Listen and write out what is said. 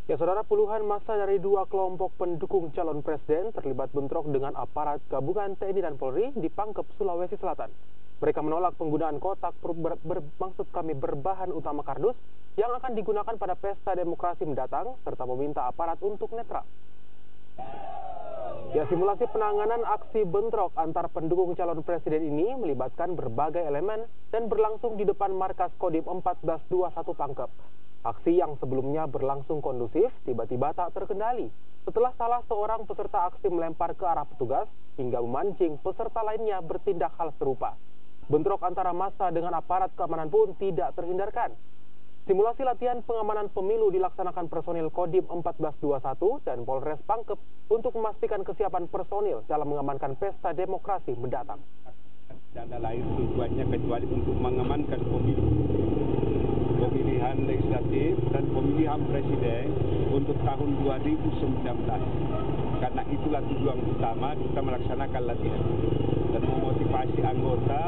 Ya, saudara, puluhan massa dari dua kelompok pendukung calon presiden terlibat bentrok dengan aparat gabungan TNI dan Polri di Pangkep, Sulawesi Selatan. Mereka menolak penggunaan kotak berbahan utama kardus yang akan digunakan pada pesta demokrasi mendatang, serta meminta aparat untuk netral. Ya, simulasi penanganan aksi bentrok antar pendukung calon presiden ini melibatkan berbagai elemen dan berlangsung di depan markas Kodim 1421 Pangkep. Aksi yang sebelumnya berlangsung kondusif tiba-tiba tak terkendali setelah salah seorang peserta aksi melempar ke arah petugas hingga memancing peserta lainnya bertindak hal serupa. Bentrok antara massa dengan aparat keamanan pun tidak terhindarkan. Simulasi latihan pengamanan pemilu dilaksanakan personil Kodim 1421 dan Polres Pangkep untuk memastikan kesiapan personil dalam mengamankan pesta demokrasi mendatang. Tidak ada lain tujuannya kecuali untuk mengamankan pemilihan legislatif dan pemilihan presiden untuk tahun 2019. Karena itulah tujuan utama kita melaksanakan latihan dan memotivasi anggota